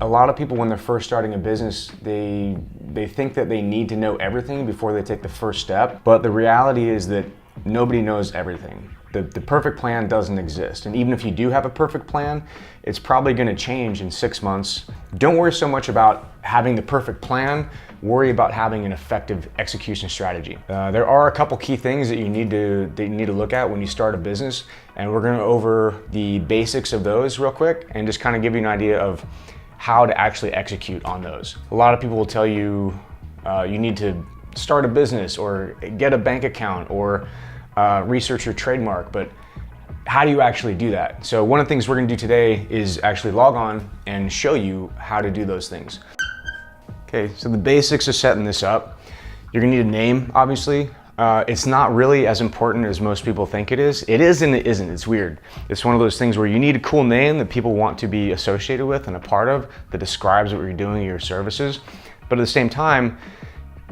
A lot of people when they're first starting a business, they think that they need to know everything before they take the first step. But the reality is that nobody knows everything. The perfect plan doesn't exist. And even if you do have a perfect plan, it's probably gonna change in 6 months. Don't worry so much about having the perfect plan, worry about having an effective execution strategy. There are a couple key things that you need to look at when you start a business, and we're gonna go over the basics of those real quick and just kind of give you an idea of how to actually execute on those. A lot of people will tell you you need to start a business or get a bank account or research your trademark, but how do you actually do that? So one of the things we're gonna do today is actually log on and show you how to do those things. Okay, so the basics of setting this up. You're gonna need a name, obviously. It's not really as important as most people think it is. It is and it isn't, it's weird. It's one of those things where you need a cool name that people want to be associated with and a part of that describes what you're doing, your services. But at the same time,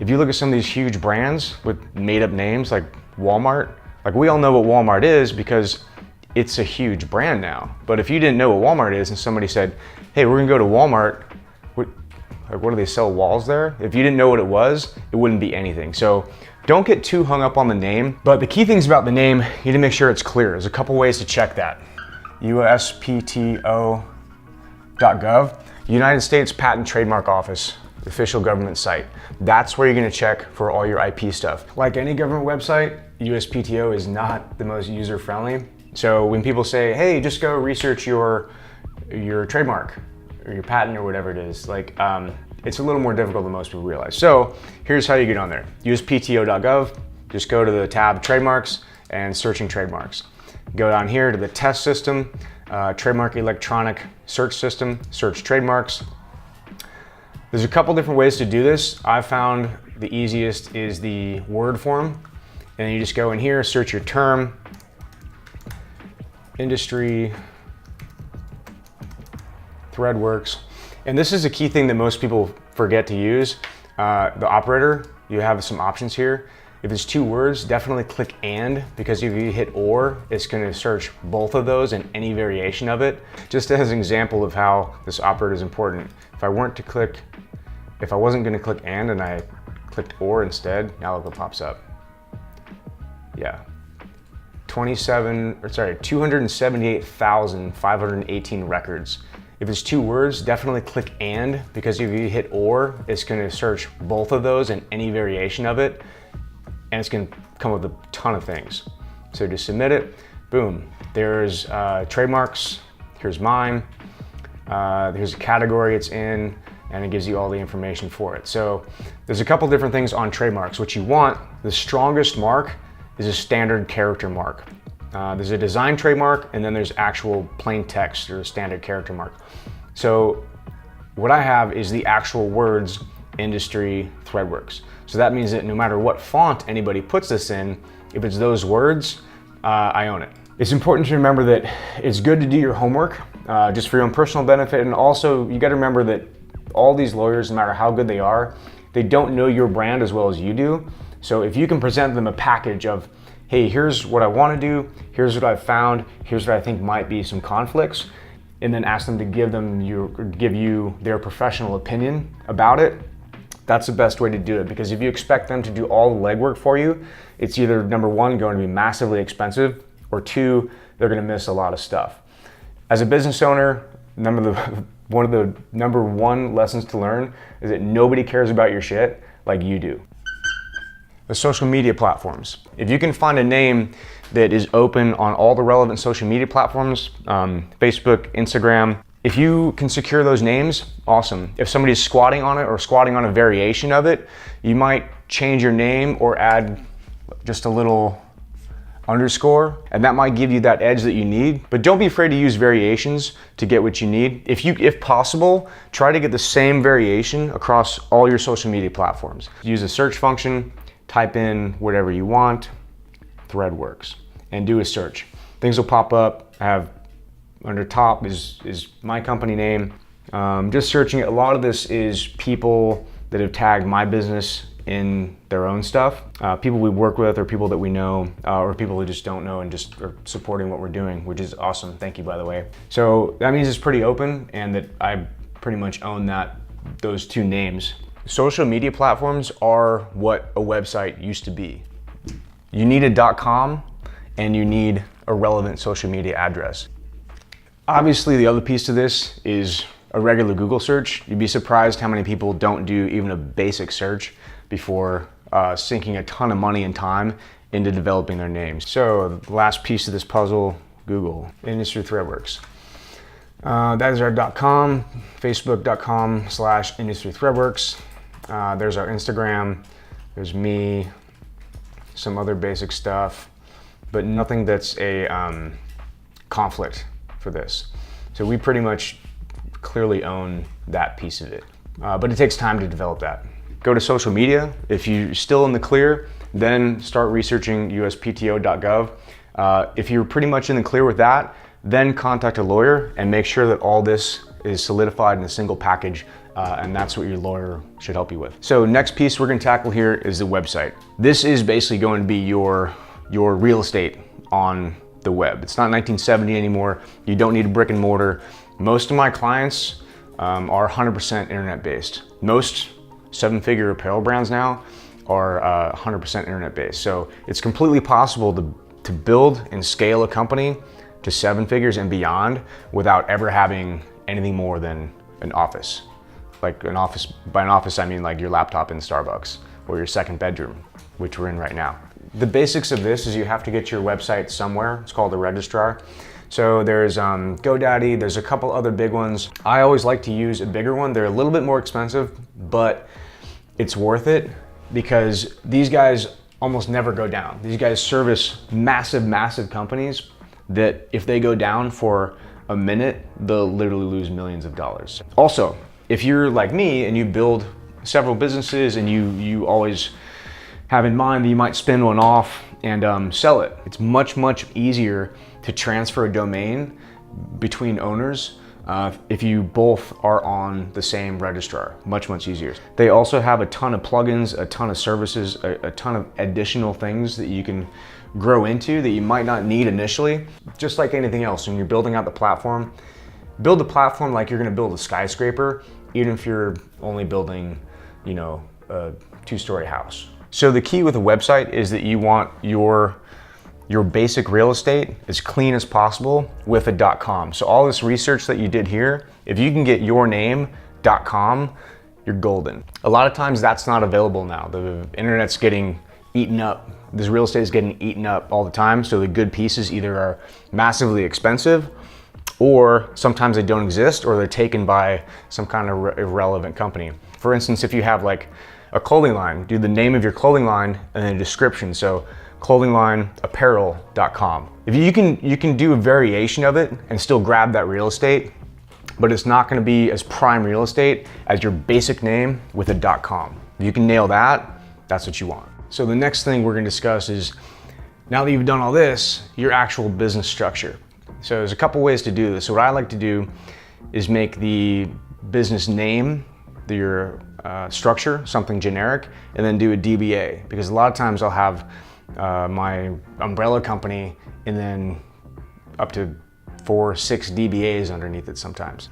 if you look at some of these huge brands with made up names like Walmart, like we all know what Walmart is because it's a huge brand now. But if you didn't know what Walmart is and somebody said, hey, we're gonna go to Walmart, what do they sell walls there? If you didn't know what it was, it wouldn't be anything. So don't get too hung up on the name. But the key things about the name, you need to make sure it's clear. There's a couple ways to check that. USPTO.gov, United States Patent Trademark Office, official government site. That's where you're gonna check for all your IP stuff. Like any government website, USPTO is not the most user-friendly. So when people say, hey, just go research your trademark or your patent or whatever it is, like it's a little more difficult than most people realize. So here's how you get on there. USPTO.gov, just go to the tab trademarks and searching trademarks. Go down here to the test system, trademark electronic search system, search trademarks. There's a couple different ways to do this. I found the easiest is the word form. And you just go in here, search your term, industry, ThreadWorks. And this is a key thing that most people forget to use. The operator, you have some options here. If it's 2 words, definitely click and, because if you hit or, it's gonna search both of those and any variation of it. Just as an example of how this operator is important. If I wasn't gonna click and I clicked or instead, now look what pops up. Yeah, 278,518 records. If it's 2 words, definitely click and, because if you hit or, it's gonna search both of those and any variation of it, and it's gonna come with a ton of things. So just submit it, boom. There's trademarks, here's mine, here's a category it's in, and it gives you all the information for it. So there's a couple different things on trademarks. What you want, the strongest mark is a standard character mark. There's a design trademark, and then there's actual plain text or a standard character mark. So what I have is the actual words, industry, ThreadWorks. So that means that no matter what font anybody puts this in, if it's those words, I own it. It's important to remember that it's good to do your homework just for your own personal benefit. And also you gotta remember that all these lawyers, no matter how good they are, they don't know your brand as well as you do. So if you can present them a package of, hey, here's what I want to do, here's what I've found, here's what I think might be some conflicts, and then ask them to give you their professional opinion about it, that's the best way to do it. Because if you expect them to do all the legwork for you, it's either number 1, going to be massively expensive, or 2, they're going to miss a lot of stuff. As a business owner, one of the number 1 lessons to learn is that nobody cares about your shit like you do. The social media platforms. If you can find a name that is open on all the relevant social media platforms, Facebook, Instagram, if you can secure those names, awesome. If somebody's squatting on it or squatting on a variation of it, you might change your name or add just a little underscore, and that might give you that edge that you need. But don't be afraid to use variations to get what you need. If possible, try to get the same variation across all your social media platforms. Use a search function, type in whatever you want, ThreadWorks, and do a search. Things will pop up. I have under top is my company name. Just searching it. A lot of this is people that have tagged my business in their own stuff. People we work with, or people that we know, or people who just don't know and just are supporting what we're doing, which is awesome. Thank you, by the way. So that means it's pretty open, and that pretty much own those two names. Social media platforms are what a website used to be. You need a .com and you need a relevant social media address. Obviously, the other piece to this is a regular Google search. You'd be surprised how many people don't do even a basic search before sinking a ton of money and time into developing their names. So the last piece of this puzzle, Google, Industry Threadworks. That is our .com, facebook.com/Industry Threadworks. There's our Instagram, there's me, some other basic stuff, but nothing that's a conflict for this. So we pretty much clearly own that piece of it, but it takes time to develop that. Go to social media. If you're still in the clear, then start researching uspto.gov. If you're pretty much in the clear with that, then contact a lawyer and make sure that all this is solidified in a single package, and that's what your lawyer should help you with. So next piece we're gonna tackle here is the website. This is basically going to be your real estate on the web. It's not 1970 anymore. You don't need a brick and mortar. Most of my clients are 100% internet-based. Most seven-figure apparel brands now are 100% internet-based. So it's completely possible to build and scale a company to 7 figures and beyond without ever having anything more than an office. Like an office, by an office I mean like your laptop in Starbucks or your second bedroom, which we're in right now. The basics of this is you have to get your website somewhere. It's called a registrar. So there's GoDaddy, there's a couple other big ones. I always like to use a bigger one. They're a little bit more expensive, but it's worth it because these guys almost never go down. These guys service massive, massive companies that if they go down for a minute, they'll literally lose millions of dollars. Also, if you're like me and you build several businesses and you always have in mind that you might spin one off and sell it, it's much, much easier to transfer a domain between owners if you both are on the same registrar. Much, much easier. They also have a ton of plugins, a ton of services, a ton of additional things that you can grow into that you might not need initially. Just like anything else, when you're building out the platform, build the platform like you're gonna build a skyscraper, even if you're only building, you know, a 2-story house. So the key with a website is that you want your basic real estate as clean as possible with a .com. So all this research that you did here, if you can get your name .com, you're golden. A lot of times that's not available now. The internet's getting eaten up. This real estate is getting eaten up all the time. So the good pieces either are massively expensive or sometimes they don't exist or they're taken by some kind of irrelevant company. For instance, if you have like a clothing line, do the name of your clothing line and then a description. So clothinglineapparel.com. If you can do a variation of it and still grab that real estate, but it's not gonna be as prime real estate as your basic name with a .com. If you can nail that, that's what you want. So the next thing we're gonna discuss is, now that you've done all this, your actual business structure. So there's a couple ways to do this. So what I like to do is make the business name, your structure, something generic, and then do a DBA. Because a lot of times I'll have my umbrella company and then up to 4 or 6 DBAs underneath it sometimes.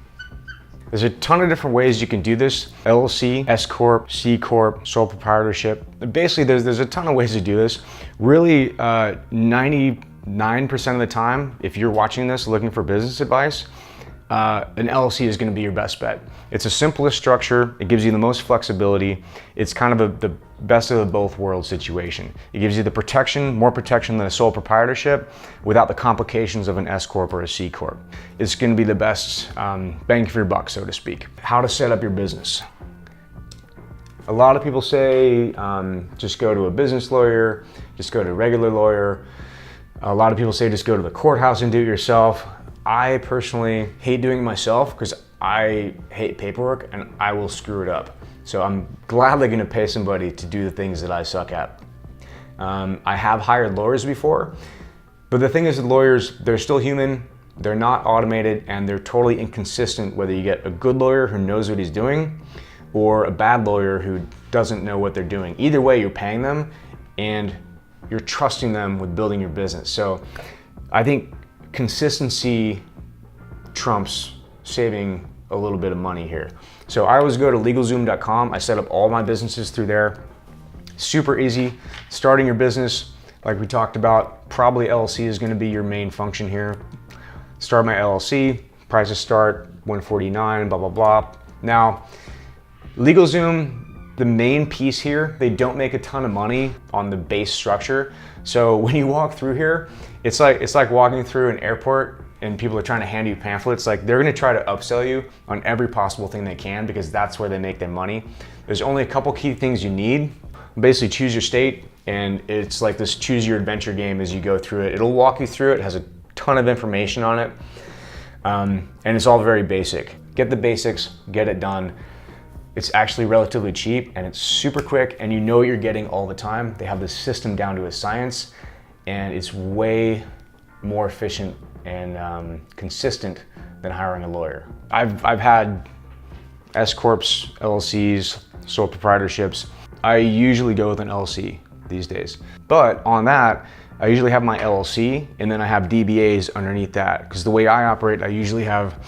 There's a ton of different ways you can do this. LLC, S Corp, C Corp, sole proprietorship. Basically, there's a ton of ways to do this. Really, 99% of the time, if you're watching this looking for business advice, an LLC is gonna be your best bet. It's the simplest structure. It gives you the most flexibility. It's kind of the best of the both worlds situation. It gives you the protection, more protection than a sole proprietorship without the complications of an S Corp or a C Corp. It's gonna be the best bang for your buck, so to speak. How to set up your business. A lot of people say, just go to a business lawyer, just go to a regular lawyer. A lot of people say just go to the courthouse and do it yourself. I personally hate doing it myself because I hate paperwork and I will screw it up. So I'm gladly gonna pay somebody to do the things that I suck at. I have hired lawyers before, but the thing is with lawyers, they're still human, they're not automated, and they're totally inconsistent whether you get a good lawyer who knows what he's doing or a bad lawyer who doesn't know what they're doing. Either way, you're paying them and you're trusting them with building your business. So I think consistency trumps saving a little bit of money here. So I always go to LegalZoom.com. I set up all my businesses through there. Super easy. Starting your business, like we talked about, probably LLC is gonna be your main function here. Start my LLC, price to start, $149, blah, blah, blah. Now, LegalZoom, the main piece here, they don't make a ton of money on the base structure. So when you walk through here, it's like walking through an airport and people are trying to hand you pamphlets. Like, they're gonna try to upsell you on every possible thing they can because that's where they make their money. There's only a couple key things you need. Basically choose your state, and it's like this choose your adventure game as you go through it. It'll walk you through it. It has a ton of information on it. And it's all very basic. Get the basics, get it done. It's actually relatively cheap and it's super quick, and you know what you're getting all the time. They have this system down to a science, and it's way more efficient and consistent than hiring a lawyer. I've had S Corps, LLCs, sole proprietorships. I usually go with an LLC these days. But on that, I usually have my LLC and then I have DBAs underneath that, because the way I operate, I usually have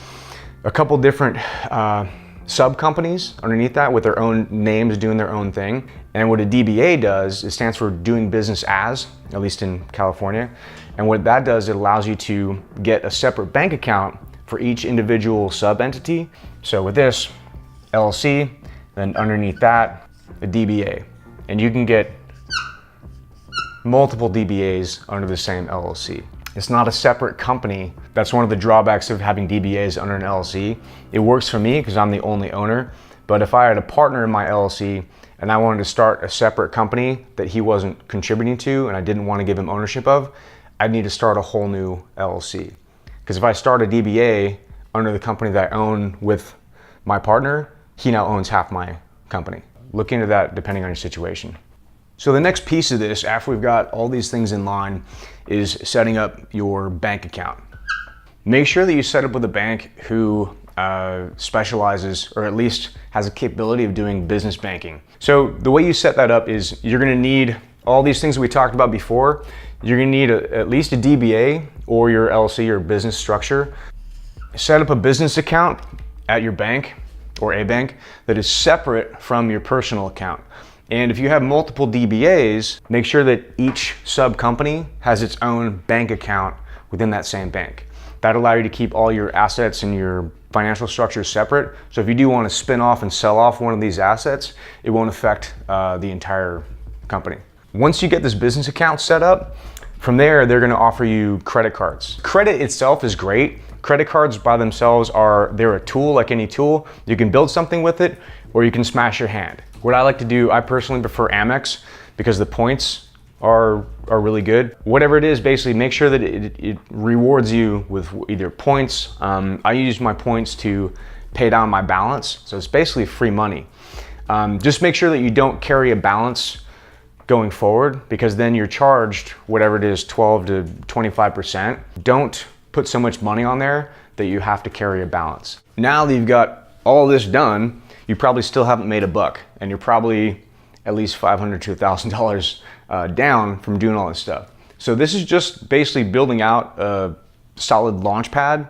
a couple different sub companies underneath that with their own names doing their own thing. And what a DBA does, it stands for doing business as, at least in California. And what that does, it allows you to get a separate bank account for each individual sub entity. So with this, LLC, then underneath that, a DBA. And you can get multiple DBAs under the same LLC. It's not a separate company. That's one of the drawbacks of having DBAs under an LLC. It works for me because I'm the only owner, but if I had a partner in my LLC and I wanted to start a separate company that he wasn't contributing to and I didn't want to give him ownership of, I'd need to start a whole new LLC. Because if I start a DBA under the company that I own with my partner, he now owns half my company. Look into that depending on your situation. So the next piece of this, after we've got all these things in line, is setting up your bank account. Make sure that you set up with a bank who specializes, or at least has a capability of doing business banking. So the way you set that up is you're gonna need all these things we talked about before. You're gonna need at least a DBA or your LLC or business structure. Set up a business account at your bank or a bank that is separate from your personal account. And if you have multiple DBAs, make sure that each sub company has its own bank account within that same bank. That'll allow you to keep all your assets and your financial structure separate. So if you do want to spin off and sell off one of these assets, it won't affect the entire company. Once you get this business account set up, from there, they're gonna offer you credit cards. Credit itself is great. Credit cards by themselves they're a tool like any tool. You can build something with it, or you can smash your hand. What I like to do, I personally prefer Amex because the points are really good. Whatever it is, basically make sure that it rewards you with either points. I use my points to pay down my balance. So it's basically free money. Just make sure that you don't carry a balance going forward, because then you're charged whatever it is, 12 to 25%. Don't put so much money on there that you have to carry a balance. Now that you've got all this done, you probably still haven't made a buck, and you're probably at least $500 to $1,000 down from doing all this stuff. So this is just basically building out a solid launch pad,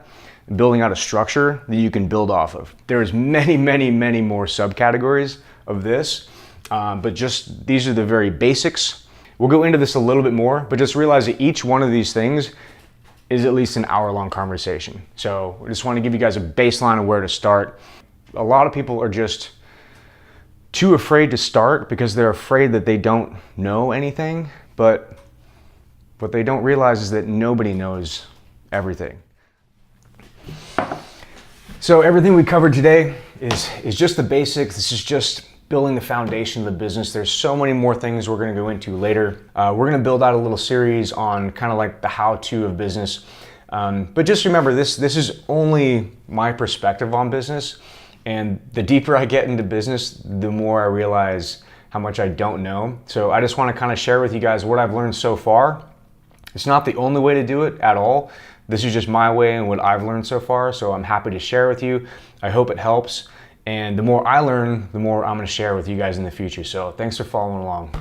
building out a structure that you can build off of. There's many, many, many more subcategories of this, but just these are the very basics. We'll go into this a little bit more, but just realize that each one of these things is at least an hour-long conversation. So I just want to give you guys a baseline of where to start. A lot of people are just too afraid to start because they're afraid that they don't know anything, but what they don't realize is that nobody knows everything. So everything we covered today is just the basics. This is just building the foundation of the business. There's so many more things we're gonna go into later. We're gonna build out a little series on kind of like the how-to of business. But just remember, this is only my perspective on business. And the deeper I get into business, the more I realize how much I don't know. So I just want to kind of share with you guys what I've learned so far. It's not the only way to do it at all. This is just my way and what I've learned so far. So I'm happy to share with you. I hope it helps. And the more I learn, the more I'm going to share with you guys in the future. So thanks for following along.